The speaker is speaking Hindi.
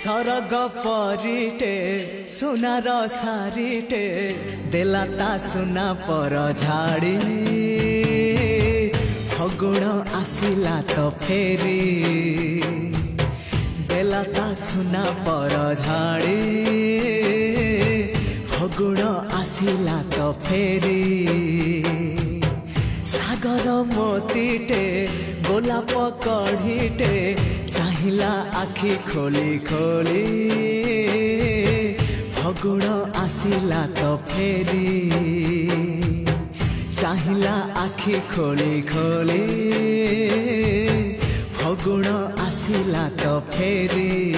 सरग परिटे सुनार सारिटे देला ता सुना पर झाड़ी फगुण आसिला तो फेरी देला ता सुना पर झाड़ी फगुण आसिला तो फेरी सागर मोतीटे गोलाप कढ़ीटे चाहिला आखि खोली खोली फगुण आसिला तो फेरी चाहिला आखि खोली खोली फगुण आसिला तो फेरी।